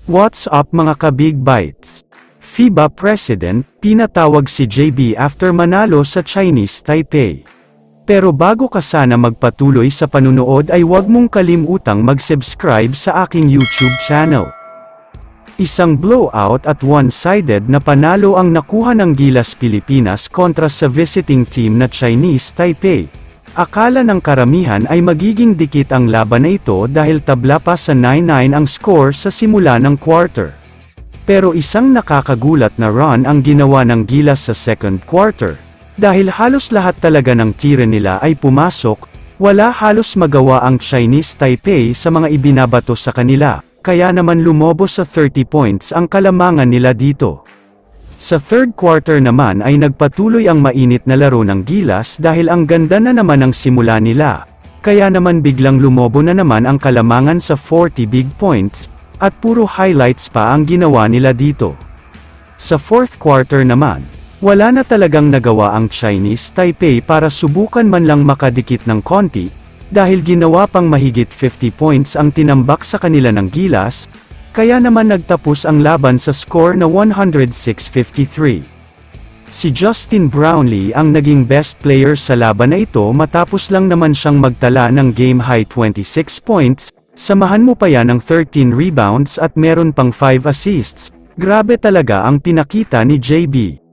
What's up mga ka-Big Bites? FIBA President, pinatawag si JB after manalo sa Chinese Taipei. Pero bago ka sana magpatuloy sa panunood ay huwag mong kalimutang mag-subscribe sa aking YouTube channel. Isang blowout at one-sided na panalo ang nakuha ng Gilas Pilipinas kontra sa visiting team na Chinese Taipei. Akala ng karamihan ay magiging dikit ang laban na ito dahil tabla pa sa 9-9 ang score sa simula ng quarter. Pero isang nakakagulat na run ang ginawa ng Gilas sa second quarter. Dahil halos lahat talaga ng tire nila ay pumasok, wala halos magawa ang Chinese Taipei sa mga ibinabato sa kanila, kaya naman lumobo sa 30 points ang kalamangan nila dito. Sa third quarter naman ay nagpatuloy ang mainit na laro ng Gilas dahil ang ganda na naman ang simula nila, kaya naman biglang lumobo na naman ang kalamangan sa 40 big points, at puro highlights pa ang ginawa nila dito. Sa fourth quarter naman, wala na talagang nagawa ang Chinese Taipei para subukan man lang makadikit ng konti, dahil ginawa pang mahigit 50 points ang tinambak sa kanila ng Gilas, kaya naman nagtapos ang laban sa score na 106-53. Si Justin Brownlee ang naging best player sa laban na ito matapos lang naman siyang magtala ng game-high 26 points, samahan mo pa yan ng 13 rebounds at meron pang 5 assists, grabe talaga ang pinakita ni JB.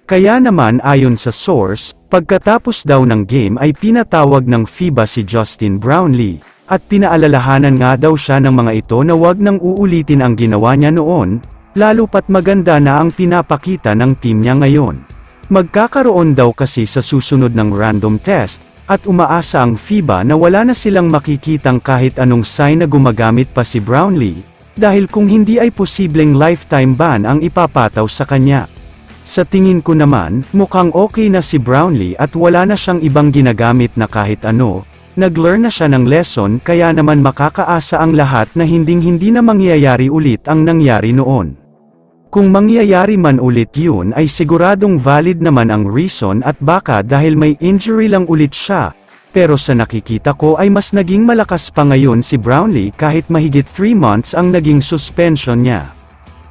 Kaya naman ayon sa source, pagkatapos daw ng game ay pinatawag ng FIBA si Justin Brownlee, at pinaalalahanan nga daw siya ng mga ito na wag nang uulitin ang ginawa niya noon, lalo pat maganda na ang pinapakita ng team niya ngayon. Magkakaroon daw kasi sa susunod ng random test, at umaasa ang FIBA na wala na silang makikitang kahit anong sign na gumagamit pa si Brownlee, dahil kung hindi ay posibleng lifetime ban ang ipapataw sa kanya. Sa tingin ko naman, mukhang okay na si Brownlee at wala na siyang ibang ginagamit na kahit ano, nag-learn na siya ng lesson kaya naman makakaasa ang lahat na hindi na mangyayari ulit ang nangyari noon. Kung mangyayari man ulit yun ay siguradong valid naman ang reason at baka dahil may injury lang ulit siya, pero sa nakikita ko ay mas naging malakas pa ngayon si Brownlee kahit mahigit 3 months ang naging suspension niya.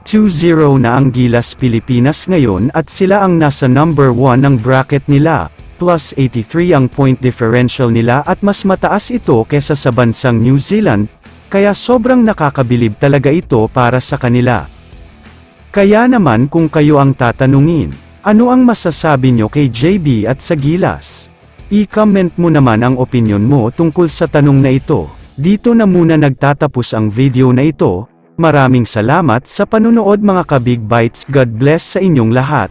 2-0 na ang Gilas Pilipinas ngayon at sila ang nasa number 1 ng bracket nila, plus 83 ang point differential nila at mas mataas ito kesa sa bansang New Zealand, kaya sobrang nakakabilib talaga ito para sa kanila. Kaya naman kung kayo ang tatanungin, ano ang masasabi nyo kay JB at sa Gilas? I-comment mo naman ang opinion mo tungkol sa tanong na ito. Dito na muna nagtatapos ang video na ito. Maraming salamat sa panunood mga ka-Big Bites. God bless sa inyong lahat.